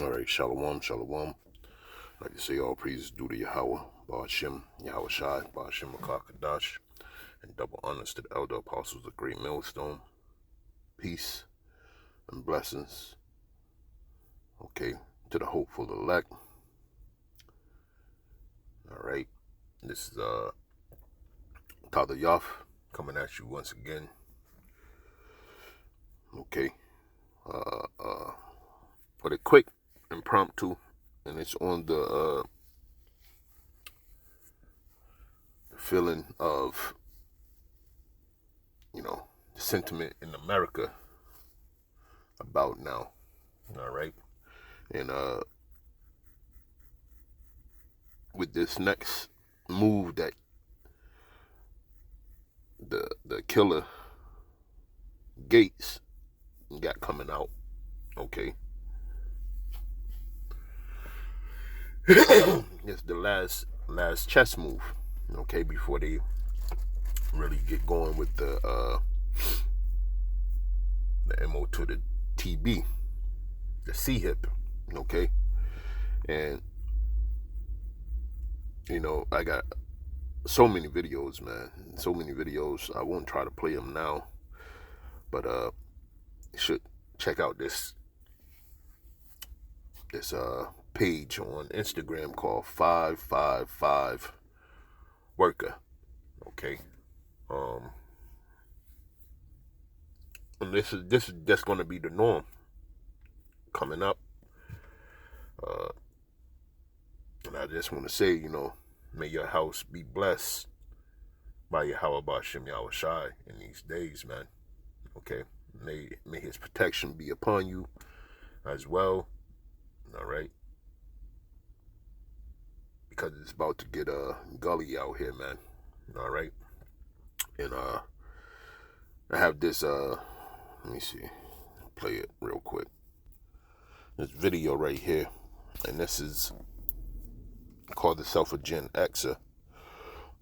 All right, shalom, shalom. Like to say, all praises due to Yahweh, Ba'ashem, Yahweh Shai, Ba'ashem Kadash, and double honors to the elder apostles of Great Millstone. Peace and blessings, okay, to the hopeful elect. All right, this is Tada Yaf coming at you once again. Okay, but a quick impromptu, and it's on the feeling of, the sentiment in America about now. All right, and with this next move that the killer Gates got coming out, okay. It's the last chess move, okay, before they really get going with the MO to the TB, the C hip, okay. And I got so many videos, man, so many videos. I won't try to play them now, but you should check out this page on Instagram called 555 Worker, okay. And this is just going to be the norm coming up. And I just want to say, may your house be blessed by Yahweh Ba'ashem Yahweh Shai in these days, man. Okay, may his protection be upon you as well. All right, because it's about to get gully out here, man. All right, and I have this let me see, play it real quick. This video right here, and this is called itself a Gen Xer.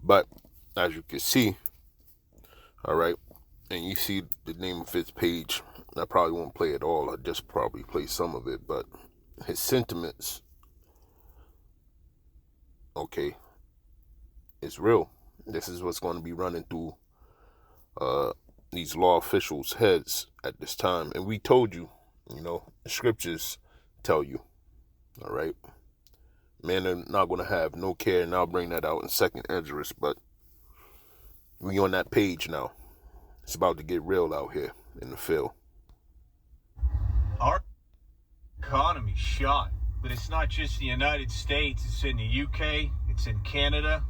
But as you can see, all right, and you see the name of his page, I probably won't play it all. I'll just probably play some of it, but his sentiments, okay, is real. This is what's going to be running through these law officials' heads at this time. And we told you, the scriptures tell you, all right, men are not going to have no care, and I'll bring that out in second Esdras, but we on that page now. It's about to get real out here in the field. Our economy's shot, but it's not just the United States. It's in the UK. It's in Canada.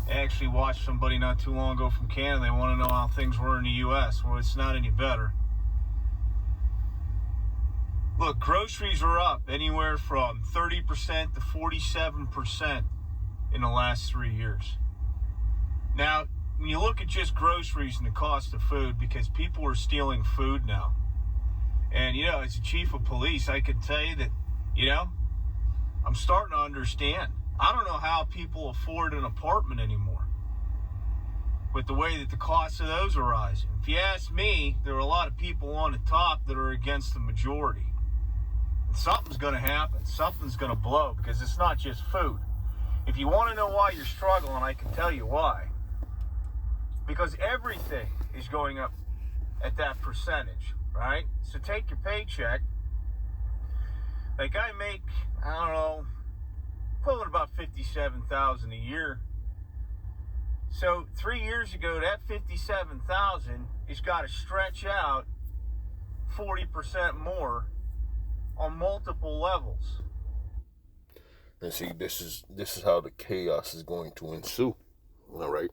I actually watched somebody not too long ago from Canada. They want to know how things were in the US. Well, it's not any better. Look, groceries are up anywhere from 30% to 47% in the last 3 years. Now, when you look at just groceries and the cost of food, because people are stealing food now. And, as a chief of police, I could tell you that, I'm starting to understand. I don't know how people afford an apartment anymore with the way that the costs of those are rising. If you ask me, there are a lot of people on the top that are against the majority. And something's going to happen. Something's going to blow, because it's not just food. If you want to know why you're struggling, I can tell you why. Because everything is going up at that percentage, right? So take your paycheck. Like I make, I don't know, equivalent about $57,000 a year. So 3 years ago, that $57,000 has got to stretch out 40% more on multiple levels. And see, this is how the chaos is going to ensue. All right.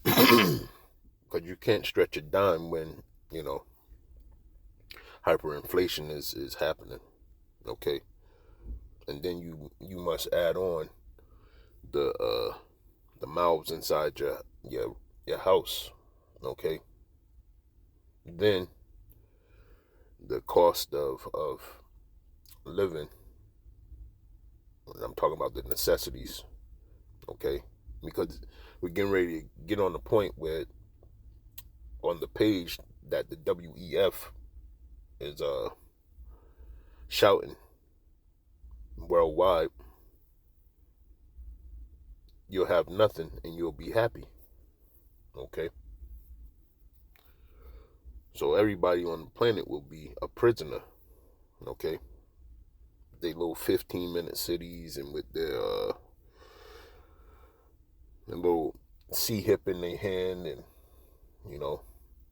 Because you can't stretch a dime when, hyperinflation is happening, okay? And then you must add on the mouths inside your house, okay? Then the cost of living, and I'm talking about the necessities, okay? Because we're getting ready to get on the point where on the page that the WEF is shouting worldwide, you'll have nothing and you'll be happy. Okay? So everybody on the planet will be a prisoner. Okay? They little 15-minute cities and with their little C-hip in their hand and, you know,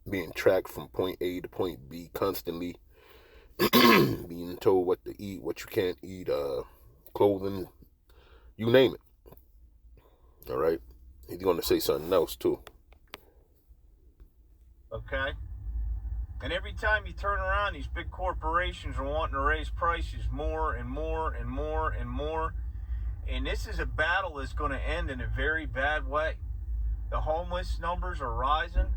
being tracked from point A to point B constantly, being told what to eat, what you can't eat, clothing, you name it. All right? He's going to say something else, too. Okay? And every time you turn around, these big corporations are wanting to raise prices more and more and more and more. And this is a battle that's going to end in a very bad way. The homeless numbers are rising.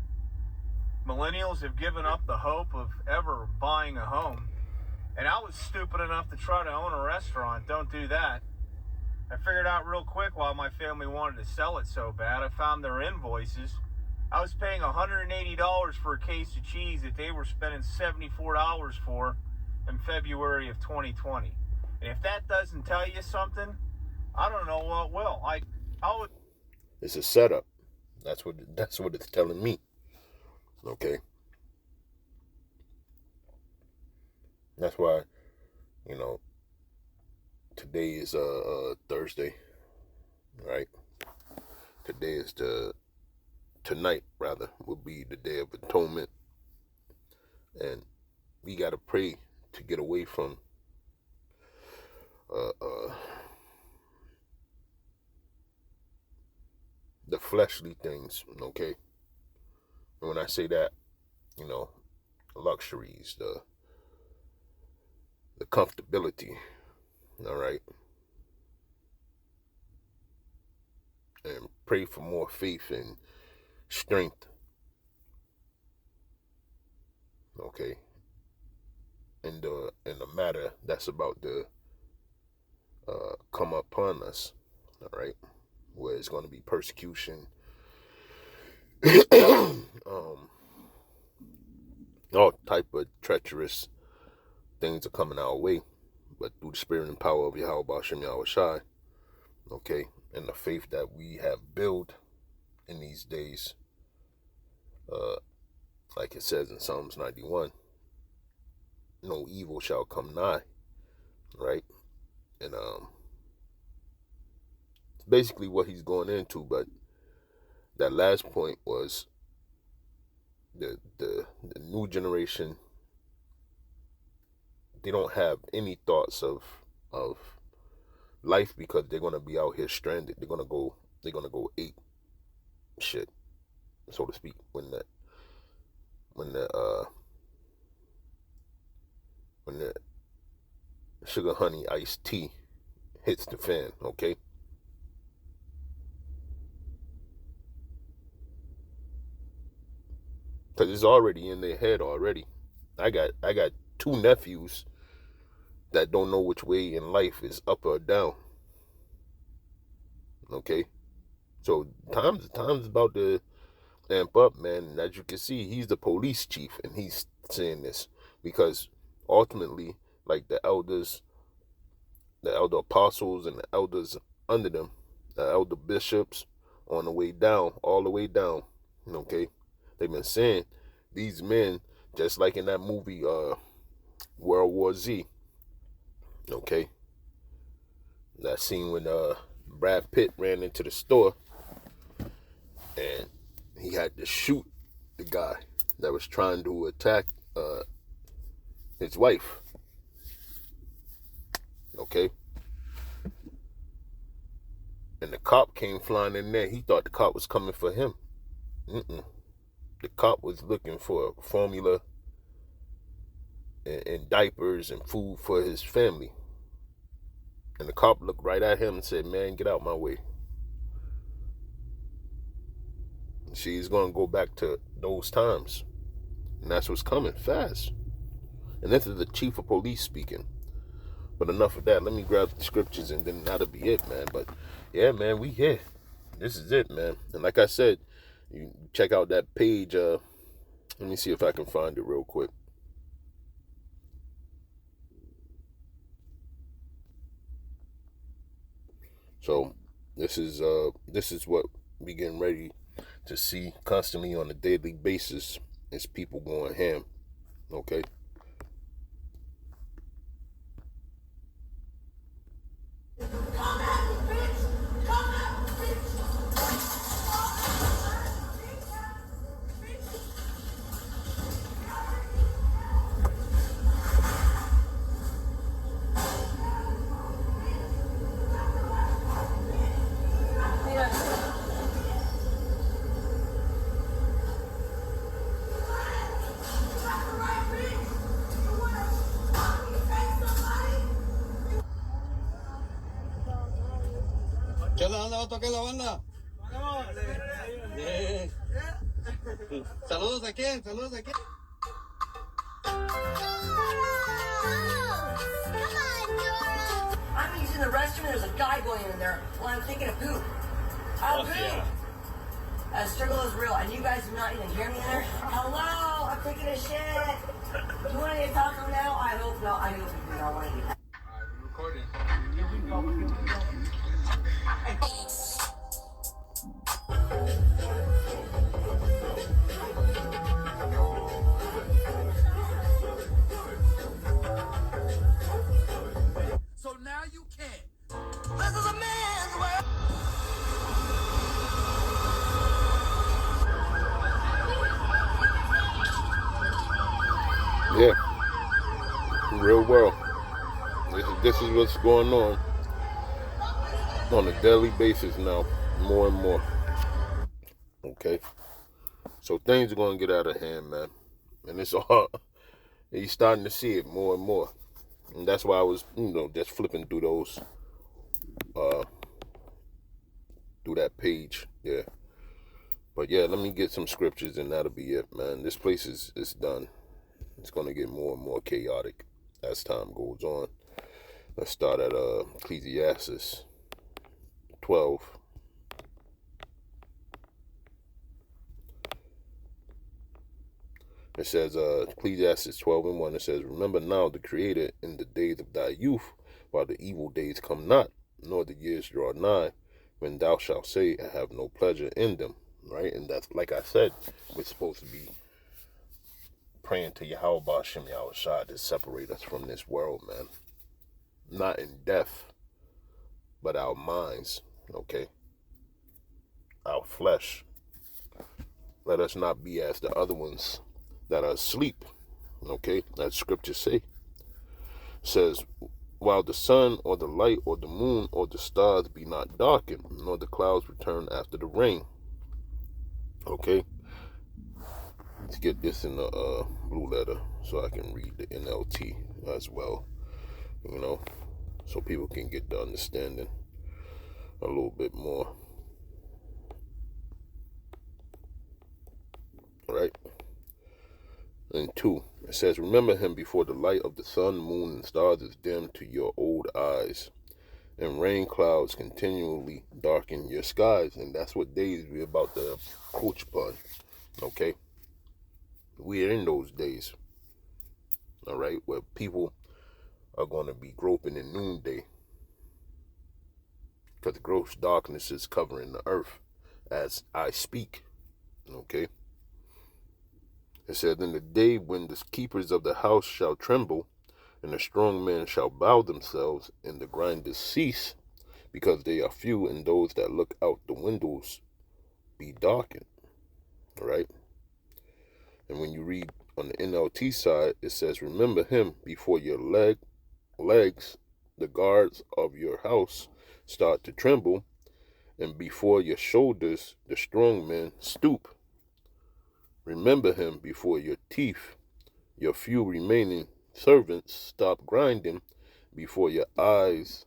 Millennials have given up the hope of ever buying a home. And I was stupid enough to try to own a restaurant. Don't do that. I figured out real quick why my family wanted to sell it so bad. I found their invoices. I was paying $180 for a case of cheese that they were spending $74 for in February of 2020. And if that doesn't tell you something, I don't know what will. It's a setup. That's what it's telling me. Okay? That's why, you know, today is Thursday, right? Tonight will be the Day of Atonement, and we gotta pray to get away from the fleshly things. Okay, and when I say that, you know, luxuries, the comfortability. All right. And pray for more faith and strength. Okay. In the matter that's about to come upon us. All right. Where it's going to be persecution. All type of treacherous things are coming our way. But through the spirit and power of Yahweh Bashem Yahweh Shai, okay, and the faith that we have built in these days, like it says in Psalms 91, no evil shall come nigh, right? And basically what he's going into, but that last point was the new generation, they don't have any thoughts of life because they're gonna be out here stranded. They're gonna go ape shit, so to speak, when the sugar honey iced tea hits the fan, okay? Because it's already in their head already. I got 2 nephews that don't know which way in life is up or down. Okay? So time's about to amp up, man. And as you can see, he's the police chief and he's saying this because ultimately, like the elder apostles and the elders under them, the elder bishops on the way down, all the way down, okay? They've been saying these men, just like in that movie World War Z, okay? That scene when Brad Pitt ran into the store and he had to shoot the guy that was trying to attack his wife, okay? And the cop came flying in there. He thought the cop was coming for him. The cop was looking for formula and diapers and food for his family. And the cop looked right at him and said, "Man, get out my way." She's going to go back to those times. And that's what's coming fast. And this is the chief of police speaking. But enough of that. Let me grab the scriptures and then that'll be it, man. But yeah, man, we here. This is it, man. And like I said, you check out that page. Let me see if I can find it real quick. So this is what we getting ready to see constantly on a daily basis. Is people going ham. Okay. ¿Qué onda? ¿Dónde va a tocar la banda? Bien. ¿Saludos a quién? ¿Saludos a quién? I'm using the restroom. There's a guy going in there while I'm taking a poop. I'll poop. Yeah. Struggle is real, and you guys do not even hear me in there. Hello, I'm taking a shit. Do you want to talk now? I hope not. I hope you do not want to. I'm recording. Here we go. So now you can. This is a man's world. Yeah. Real world. This is what's going on a daily basis now, more and more. Okay. So things are gonna get out of hand, man. And it's all you're starting to see it more and more. And that's why I was, just flipping through those through that page. Yeah. But yeah, let me get some scriptures and that'll be it, man. This place is done. It's gonna get more and more chaotic as time goes on. Let's start at Ecclesiastes 12. It says, Ecclesiastes 12:1, it says, remember now the Creator in the days of thy youth, while the evil days come not, nor the years draw nigh, when thou shalt say, I have no pleasure in them. Right? And that's, like I said, we're supposed to be praying to Yahweh Ba'Shem Yahushua to separate us from this world, man. Not in death, but our minds, okay? Our flesh. Let us not be as the other ones that are asleep, okay? As scriptures say. It says, while the sun or the light or the moon or the stars be not darkened, nor the clouds return after the rain. Okay? Let's get this in the blue letter so I can read the NLT as well, so people can get the understanding a little bit more. Right? And 2, it says, remember him before the light of the sun, moon, and stars is dim to your old eyes, and rain clouds continually darken your skies. And that's what days we're about to coach upon. Okay? We're in those days. All right? Where people are going to be groping in noonday. Because the gross darkness is covering the earth as I speak. Okay? It said, in the day when the keepers of the house shall tremble, and the strong men shall bow themselves, and the grinders cease, because they are few, and those that look out the windows be darkened. All right? And when you read on the NLT side, it says, remember him before your legs, the guards of your house, start to tremble, and before your shoulders, the strong men stoop. Remember him before your teeth, your few remaining servants stop grinding, before your eyes,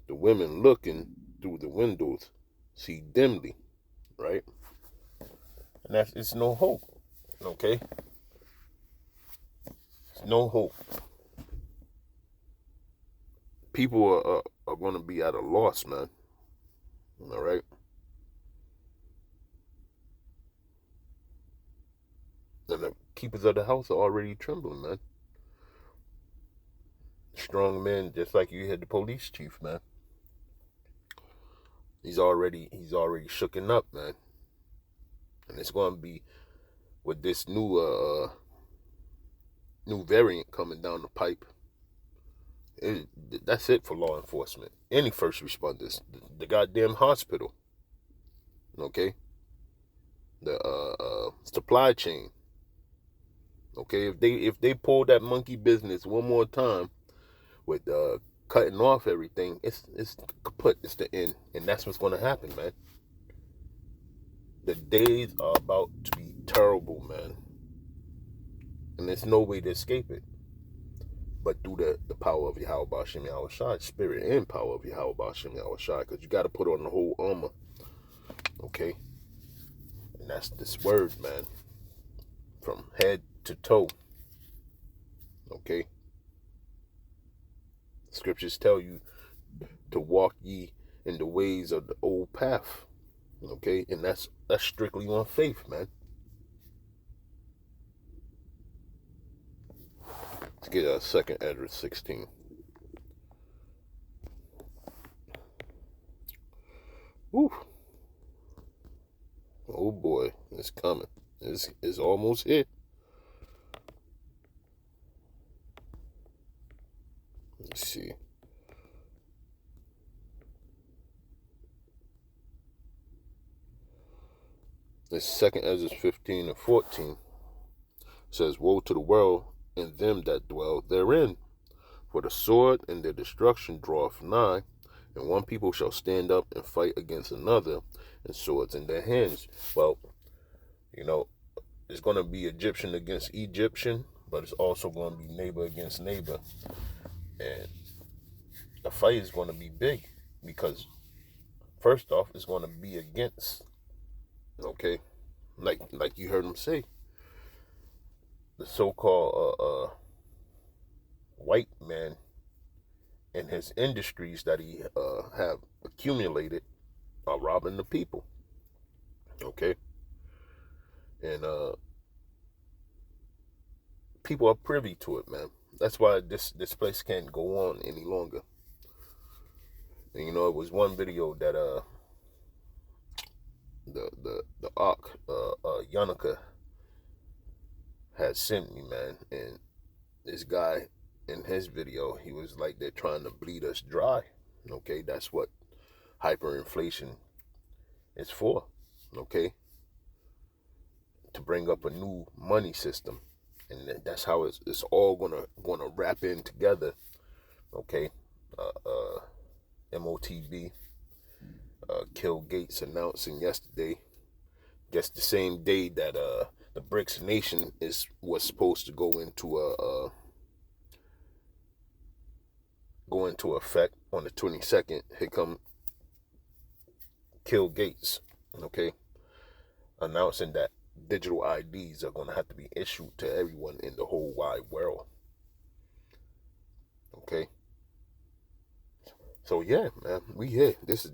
the women looking through the windows see dimly, right? And it's no hope, okay? It's no hope. People are going to be at a loss, man. All right? And the keepers of the house are already trembling, man. Strong men, just like you had the police chief, man. He's already shooken up, man. And it's gonna be with this new variant coming down the pipe. That's it for law enforcement. Any first responders, the goddamn hospital. Okay, the supply chain. Okay, if they pull that monkey business one more time with cutting off everything, it's kaput. It's the end, and that's what's gonna happen, man. The days are about to be terrible, man, and there's no way to escape it. But through the power of Yahweh Ba'Shem Yahweh Shai, spirit and power of Yahweh Ba'Shem Yahweh Shai, because you got to put on the whole armor, okay? And that's this word, man, from head to toe, okay? Scriptures tell you to walk ye in the ways of the old path, okay? And that's strictly on faith, man. Let's get a 2nd Ezra 16. Woo. Oh boy, it's coming. It's almost here. Let's see. This 2nd Ezra 15 and 14 says, woe to the world and them that dwell therein, for the sword and their destruction draweth nigh, and one people shall stand up and fight against another, and swords in their hands. Well, you know, it's going to be Egyptian against Egyptian, but it's also going to be neighbor against neighbor. And the fight is going to be big, because first off, it's going to be against, okay, like you heard him say, the so-called white man and his industries that he have accumulated are robbing the people, okay? And people are privy to it, man. That's why this place can't go on any longer. And you know, it was one video that the Ark Yannicka had sent me, man, and this guy in his video, he was like, they're trying to bleed us dry. Okay, that's what hyperinflation is for, okay? To bring up a new money system, and that's how it's all gonna wrap in together, okay? MOTB, Kill Gates announcing yesterday, just the same day that the BRICS nation was supposed to go into effect on the 22nd. Here come Kill Gates, okay, announcing that digital IDs are going to have to be issued to everyone in the whole wide world. Okay. So yeah, man, we here. This is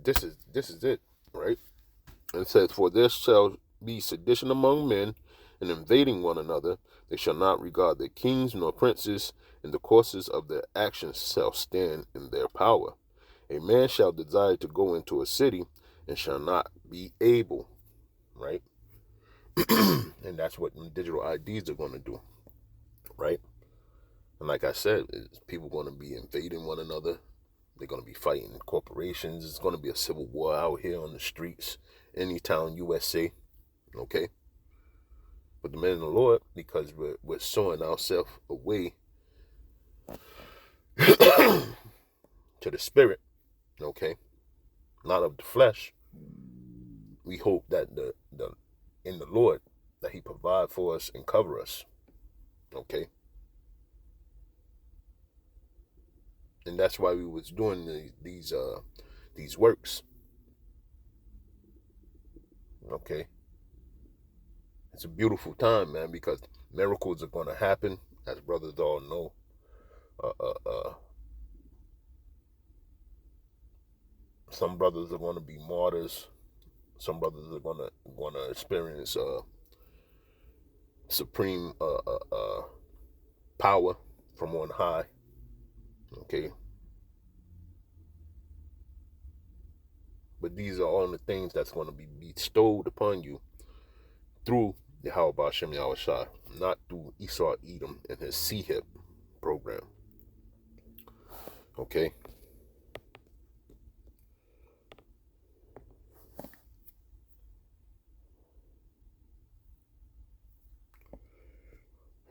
it, right? And it says, for there shall be sedition among men, and invading one another. They shall not regard their kings nor princes, and the courses of their actions shall stand in their power. A man shall desire to go into a city, and shall not be able, right? And that's what digital IDs are going to do, right? And like I said, people going to be invading one another. They're going to be fighting corporations. It's going to be a civil war out here on the streets, any town, USA, okay? But the men of the Lord, because we're sowing ourselves away to the spirit, okay, not of the flesh, we hope that in the Lord that he provide for us and cover us, okay? And that's why we was doing these works, okay? It's a beautiful time, man, because miracles are going to happen, as brothers all know. Some brothers are going to be martyrs. Some brothers are going to experience supreme power from on high. Okay. But these are all the things that's going to be bestowed upon you through Yahweh Ba'Shem Yahushai, not through Esau Edom and his C-Hip program. Okay?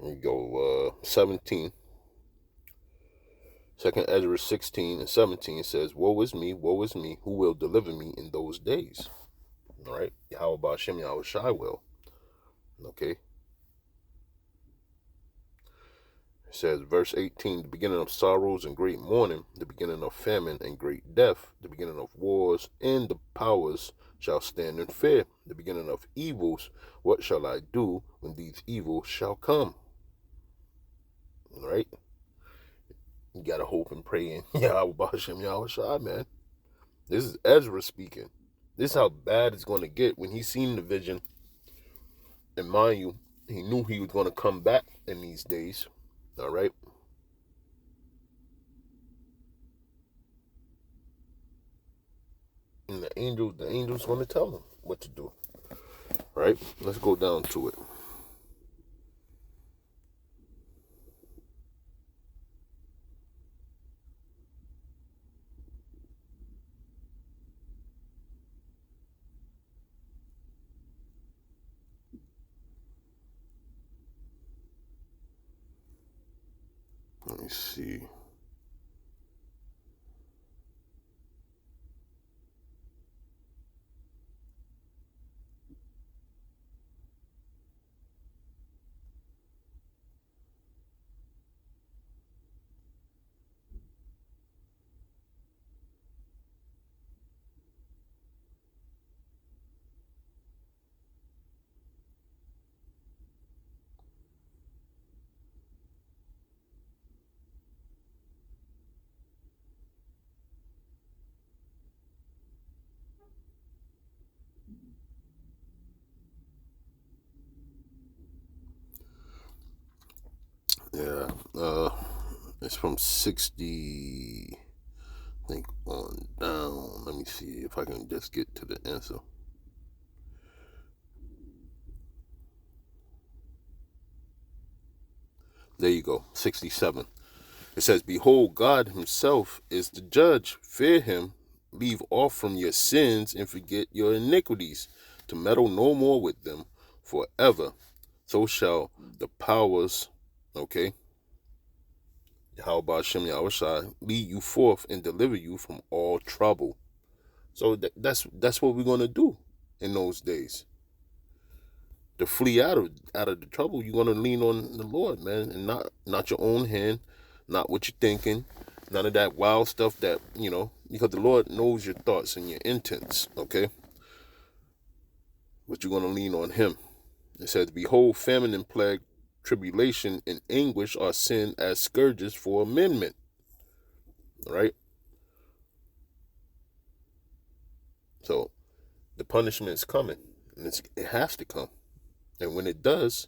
Here we go, 17. Second Ezra 16 and 17 says, woe is me, who will deliver me in those days? All right? Yahweh Ba'Shem Yahushai will. Okay? It says, verse 18, the beginning of sorrows and great mourning, the beginning of famine and great death, the beginning of wars, and the powers shall stand in fear, the beginning of evils, what shall I do when these evils shall come? All right? You gotta hope and pray in Yahweh Ba'Shem Yahushai, man. This is Ezra speaking. This is how bad it's going to get when he seen the vision. And mind you, he knew he was going to come back in these days. All right? And the angel's going to tell him what to do. All right? Let's go down to it. Let me see. Yeah, it's from 60, I think, on down. Let me see if I can just get to the answer. There you go, 67. It says, behold, God himself is the judge. Fear him, leave off from your sins, and forget your iniquities, to meddle no more with them forever. So shall the powers, okay, Yahweh Ba'Shem Yahushai, lead you forth and deliver you from all trouble. So that's what we're going to do in those days. To flee out of the trouble, you're going to lean on the Lord, man, and not your own hand, not what you're thinking, none of that wild stuff that, because the Lord knows your thoughts and your intents, okay? But you're going to lean on him. It says, behold, famine and plague, tribulation and anguish are sin as scourges for amendment. All right? So the punishment's coming, and it has to come. And when it does,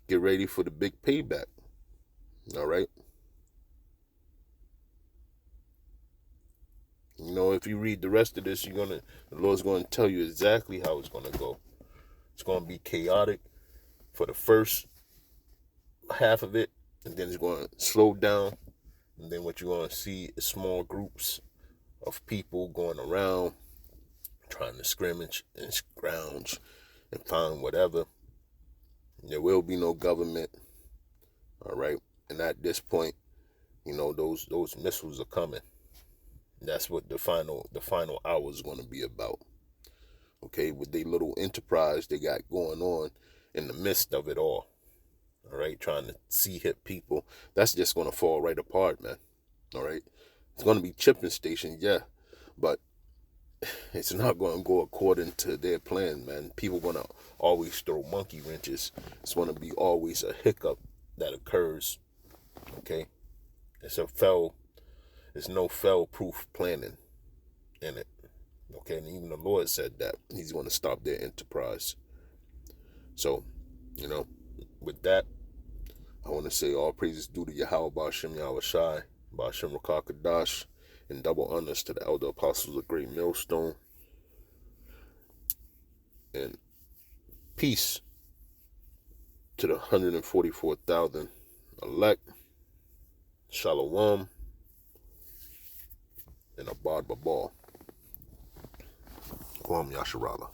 get ready for the big payback. All right? If you read the rest of this, the Lord's going to tell you exactly how it's going to go. It's going to be chaotic for the first half of it, and then it's going to slow down. And then what you're going to see is small groups of people going around trying to scrimmage and scrounge and find whatever. There will be no government. All right. And at this point, those missiles are coming. That's what the final hour is going to be about. Okay, with their little enterprise they got going on in the midst of it all. All right, trying to hit people. That's just going to fall right apart, man. All right, it's going to be chipping stations, yeah, but it's not going to go according to their plan, man. People going to always throw monkey wrenches. It's going to be always a hiccup that occurs. Okay, there's no fail-proof planning in it. Okay, and even the Lord said that he's going to stop their enterprise. So, with that, I want to say all praises due to Yahweh Ba'Shem Yahushai, Ba'Shem Rakakadash, And double honors to the elder apostles of Great Millstone. And peace to the 144,000 elect. Shalom. And Abad Babal. Kwam Yasharala.